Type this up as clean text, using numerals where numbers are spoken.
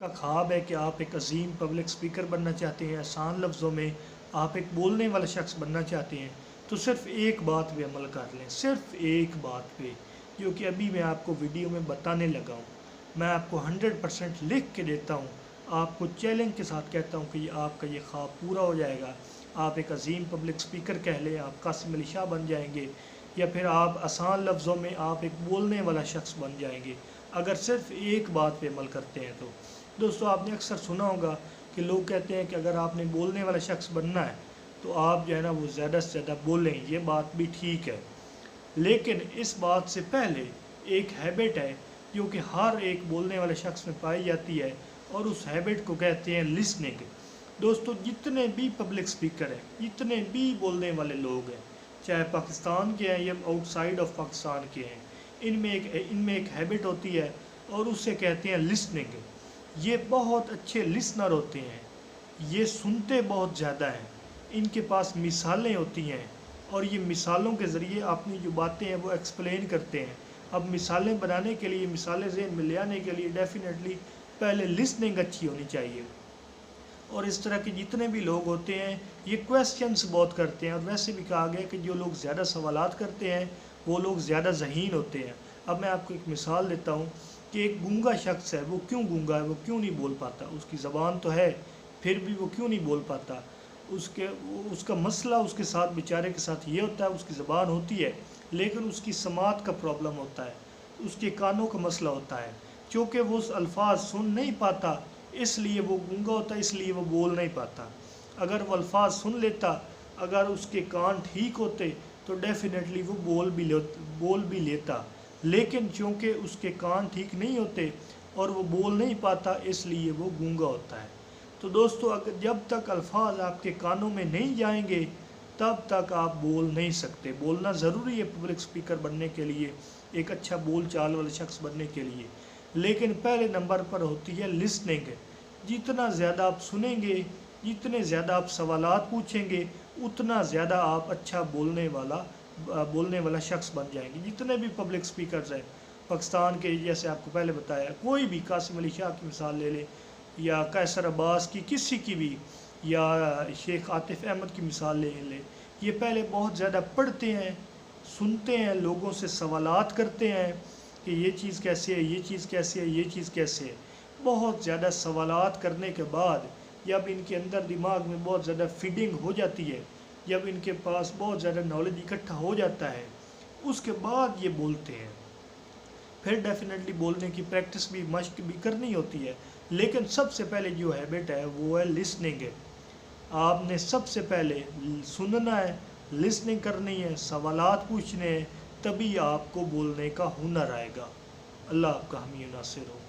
کا ख्वाब है कि आप एक अजीम पब्लिक स्पीकर बनना चाहते हैं, आसान लफ्ज़ों में आप एक बोलने वाला शख्स बनना चाहते हैं, तो सिर्फ़ एक बात पे अमल कर लें, सिर्फ़ एक बात पे, जो कि अभी मैं आपको वीडियो में बताने लगा हूँ। मैं आपको 100% लिख के देता हूँ, आपको चैलेंज के साथ कहता हूँ कि ये आपका ये ख्वाब पूरा हो जाएगा। आप एक अजीम पब्लिक स्पीकर कह लें, आप कासिम अली शाह बन जाएंगे, या फिर आप आसान लफ्ज़ों में आप एक बोलने वाला शख्स बन जाएंगे, अगर सिर्फ़ एक बात पे अमल करते हैं तो। दोस्तों, आपने अक्सर सुना होगा कि लोग कहते हैं कि अगर आपने बोलने वाला शख्स बनना है तो आप जो है ना वो ज़्यादा से ज़्यादा बोलें। ये बात भी ठीक है, लेकिन इस बात से पहले एक हैबिट है जो कि हर एक बोलने वाले शख्स में पाई जाती है, और उस हैबिट को कहते हैं लिसनिंग। दोस्तों, जितने भी पब्लिक स्पीकर हैं, जितने भी बोलने वाले लोग हैं, चाहे पाकिस्तान के हैं या आउटसाइड ऑफ पाकिस्तान के हैं, इनमें एक हैबिट होती है और उससे कहते हैं लिसनिंग। ये बहुत अच्छे लिसनर होते हैं, ये सुनते बहुत ज़्यादा हैं, इनके पास मिसालें होती हैं और ये मिसालों के ज़रिए अपनी जो बातें हैं वो एक्सप्लेन करते हैं। अब मिसालें बनाने के लिए, मिसालें ज़हन में ले आने के लिए डेफिनेटली पहले लिसनिंग अच्छी होनी चाहिए। और इस तरह के जितने भी लोग होते हैं ये क्वेश्चंस बहुत करते हैं, और वैसे भी कहा गया कि जो लोग ज़्यादा सवालात करते हैं वो लोग ज़्यादा ज़हीन होते हैं। अब मैं आपको एक मिसाल देता हूँ कि एक गूंगा शख्स है, वो क्यों गूंगा है, वो क्यों नहीं बोल पाता? उसकी ज़बान तो है, फिर भी वो क्यों नहीं बोल पाता? उसका मसला उसके साथ, बेचारे के साथ ये होता है, उसकी ज़बान होती है लेकिन उसकी समात का प्रॉब्लम होता है, उसके कानों का मसला होता है, क्योंकि वो उस अल्फाज सुन नहीं पाता, इसलिए वो गूंगा होता है, इसलिए वो बोल नहीं पाता। अगर वो अल्फाज सुन लेता, अगर उसके कान ठीक होते तो डेफिनेटली वो बोल भी लेता, लेकिन चूँकि उसके कान ठीक नहीं होते और वो बोल नहीं पाता, इसलिए वो गूंगा होता है। तो दोस्तों, अगर जब तक अल्फाज आपके कानों में नहीं जाएंगे तब तक आप बोल नहीं सकते। बोलना ज़रूरी है पब्लिक स्पीकर बनने के लिए, एक अच्छा बोल चाल वाले शख्स बनने के लिए, लेकिन पहले नंबर पर होती है लिसनिंग। जितना ज़्यादा आप सुनेंगे, जितने ज़्यादा आप सवालात पूछेंगे, उतना ज़्यादा आप अच्छा बोलने वाला शख्स बन जाएंगे। जितने भी पब्लिक स्पीकर्स हैं पाकिस्तान के, जैसे आपको पहले बताया, कोई भी कासिम अली शाह की मिसाल ले लें, या कैसर अब्बास की, किसी की भी, या शेख आतिफ अहमद की मिसाल ले लें, ये पहले बहुत ज़्यादा पढ़ते हैं, सुनते हैं, लोगों से सवालात करते हैं कि ये चीज़ कैसे है, ये चीज़ कैसे है, ये चीज़ कैसे है। बहुत ज़्यादा सवालात करने के बाद जब इनके अंदर दिमाग में बहुत ज़्यादा फीडिंग हो जाती है, जब इनके पास बहुत ज़्यादा नॉलेज इकट्ठा हो जाता है, उसके बाद ये बोलते हैं। फिर डेफिनेटली बोलने की प्रैक्टिस भी, मश्क भी करनी होती है, लेकिन सबसे पहले जो हैबिट है वो है लिसनिंग है। आपने सबसे पहले सुनना है, लिसनिंग करनी है, सवालात पूछने हैं, तभी आपको बोलने का हुनर आएगा। अल्लाह आपका हामी नासिर हो।